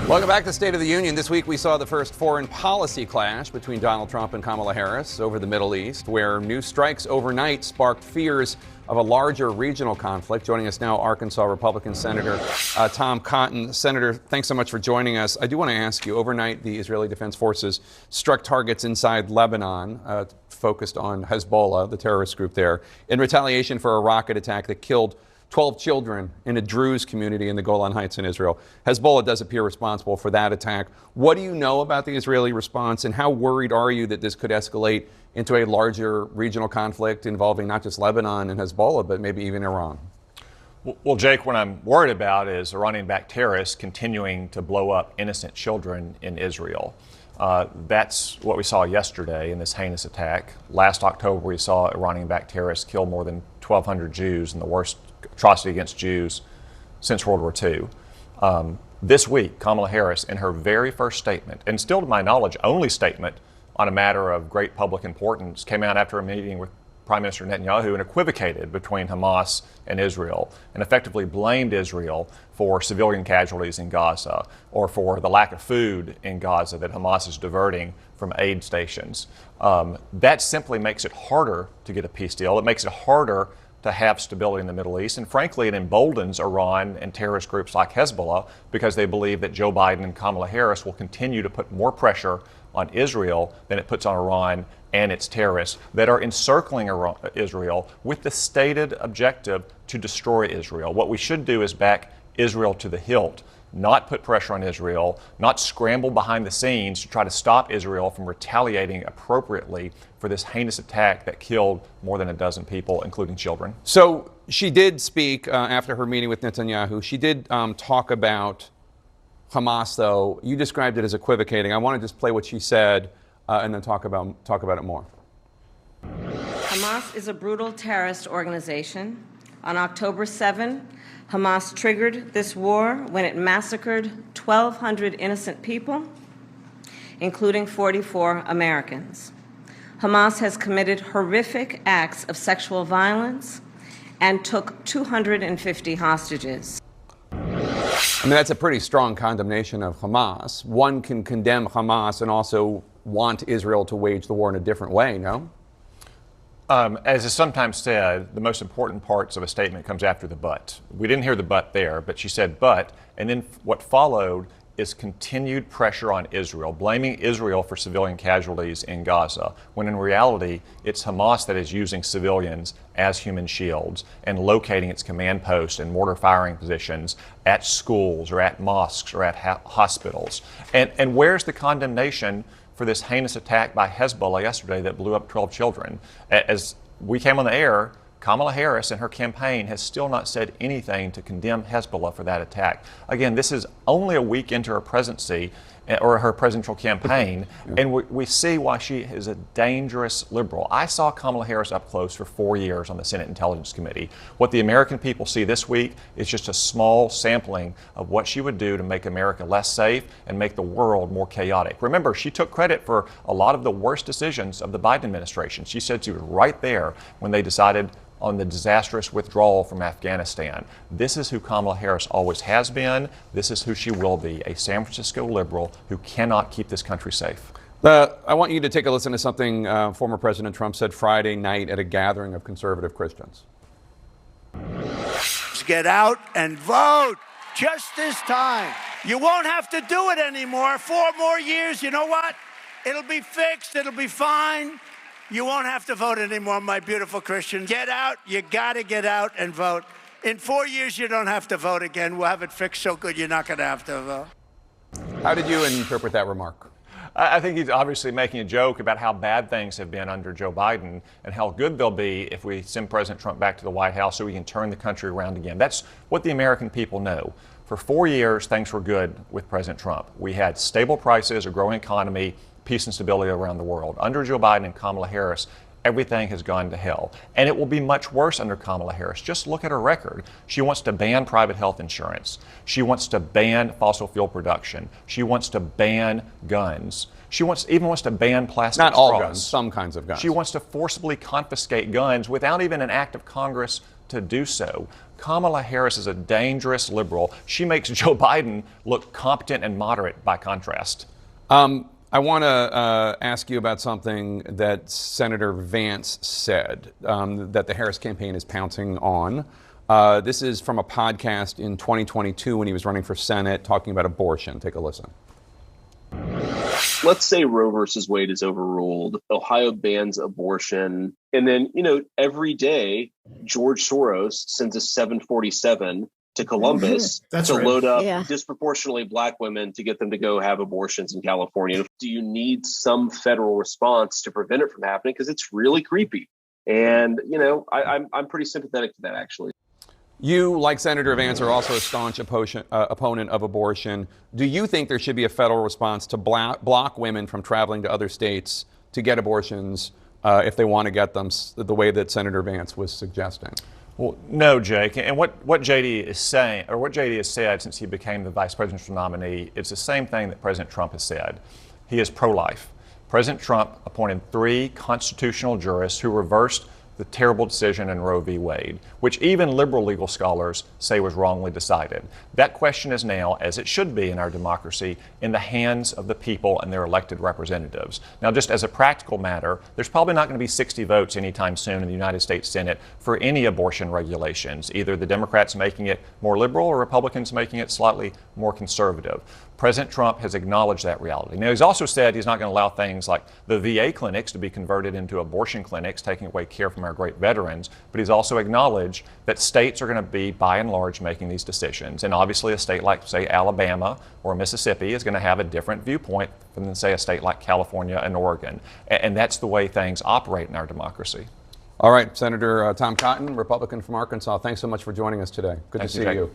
Welcome back to State of the Union. This week we saw the first foreign policy clash between Donald Trump and Kamala Harris over the Middle East, where new strikes overnight sparked fears of a larger regional conflict. Joining us now, Arkansas Republican Senator Tom Cotton. Senator, thanks so much for joining us. I do want to ask you, overnight the Israeli Defense Forces struck targets inside Lebanon, focused on Hezbollah, the terrorist group there, in retaliation for a rocket attack that killed 12 children in a Druze community in the Golan Heights in Israel. Hezbollah does appear responsible for that attack. What do you know about the Israeli response, and how worried are you that this could escalate into a larger regional conflict involving not just Lebanon and Hezbollah, but maybe even Iran? Well, Jake, what I'm worried about is Iranian-backed terrorists continuing to blow up innocent children in Israel. That's what we saw yesterday in this heinous attack. Last October, we saw Iranian-backed terrorists kill more than 1,200 Jews in the worst atrocity against Jews since World War II. This week, Kamala Harris, in her very first statement, and still to my knowledge, only statement on a matter of great public importance, came out after a meeting with Prime Minister Netanyahu and equivocated between Hamas and Israel and effectively blamed Israel for civilian casualties in Gaza or for the lack of food in Gaza that Hamas is diverting from aid stations. That simply makes it harder to get a peace deal. It makes it harder to have stability in the Middle East. And frankly, it emboldens Iran and terrorist groups like Hezbollah because they believe that Joe Biden and Kamala Harris will continue to put more pressure on Israel than it puts on Iran and its terrorists that are encircling Israel with the stated objective to destroy Israel. What we should do is back Israel to the hilt, not put pressure on Israel, not scramble behind the scenes to try to stop Israel from retaliating appropriately for this heinous attack that killed more than a dozen people, including children. So she did speak after her meeting with Netanyahu. She did talk about Hamas, though. You described it as equivocating. I want to just play what she said and then talk about it more. Hamas is a brutal terrorist organization. On October 7, Hamas triggered this war when it massacred 1,200 innocent people, including 44 Americans. Hamas has committed horrific acts of sexual violence and took 250 hostages. I mean, that's a pretty strong condemnation of Hamas. One can condemn Hamas and also want Israel to wage the war in a different way, no? As is sometimes said, the most important parts of a statement comes after the but. We didn't hear the but there, but she said but, and then what followed is continued pressure on Israel, blaming Israel for civilian casualties in Gaza, when in reality, it's Hamas that is using civilians as human shields and locating its command posts and mortar firing positions at schools or at mosques or at hospitals. And where's the condemnation for this heinous attack by Hezbollah yesterday that blew up 12 children? As we came on the air, Kamala Harris and her campaign has still not said anything to condemn Hezbollah for that attack. Again, this is only a week into her presidency or her presidential campaign, and we see why she is a dangerous liberal. I saw Kamala Harris up close for 4 years on the Senate Intelligence Committee. What the American people see this week is just a small sampling of what she would do to make America less safe and make the world more chaotic. Remember, she took credit for a lot of the worst decisions of the Biden administration. She said she was right there when they decided on the disastrous withdrawal from Afghanistan. This is who Kamala Harris always has been. This is who she will be, a San Francisco liberal who cannot keep this country safe. I want you to take a listen to something former President Trump said Friday night at a gathering of conservative Christians. Get out and vote just this time. You won't have to do it anymore. 4 more years, you know what? It'll be fixed, it'll be fine. You won't have to vote anymore, my beautiful Christian. Get out. You got to get out and vote. In 4 years, you don't have to vote again. We'll have it fixed so good you're not going to have to vote. How did you interpret that remark? I think he's obviously making a joke about how bad things have been under Joe Biden and how good they'll be if we send President Trump back to the White House so we can turn the country around again. That's what the American people know. For 4 years, things were good with President Trump. We had stable prices, a growing economy, peace and stability around the world. Under Joe Biden and Kamala Harris, everything has gone to hell. And it will be much worse under Kamala Harris. Just look at her record. She wants to ban private health insurance. She wants to ban fossil fuel production. She wants to ban guns. She even wants to ban plastic straws. Not all guns, some kinds of guns. She wants to forcibly confiscate guns without even an act of Congress to do so. Kamala Harris is a dangerous liberal. She makes Joe Biden look competent and moderate by contrast. I want to ask you about something that Senator Vance said that the Harris campaign is pouncing on. This is from a podcast in 2022 when he was running for Senate talking about abortion. Take a listen. Let's say Roe versus Wade is overruled. Ohio bans abortion. And then, every day, George Soros sends a 747 to Columbus to load up disproportionately black women to get them to go have abortions in California. Do you need some federal response to prevent it from happening? Because it's really creepy. And, I'm pretty sympathetic to that, actually. You, like Senator Vance, are also a staunch opponent of abortion. Do you think there should be a federal response to block women from traveling to other states to get abortions if they want to get them the way that Senator Vance was suggesting? Well, no, Jake. And what JD is saying, or what JD has said since he became the vice presidential nominee, it's the same thing that President Trump has said. He is pro-life. President Trump appointed 3 constitutional jurists who reversed the terrible decision in Roe v. Wade, which even liberal legal scholars say was wrongly decided. That question is now, as it should be in our democracy, in the hands of the people and their elected representatives. Now, just as a practical matter, there's probably not going to be 60 votes anytime soon in the United States Senate for any abortion regulations, either the Democrats making it more liberal or Republicans making it slightly more conservative. President Trump has acknowledged that reality. Now, he's also said he's not going to allow things like the VA clinics to be converted into abortion clinics, taking away care from our great veterans, but he's also acknowledged that states are going to be, by and large, making these decisions. And obviously, a state like, say, Alabama or Mississippi is going to have a different viewpoint than, say, a state like California and Oregon. And that's the way things operate in our democracy. All right, Senator Tom Cotton, Republican from Arkansas, thanks so much for joining us today. Good to see you.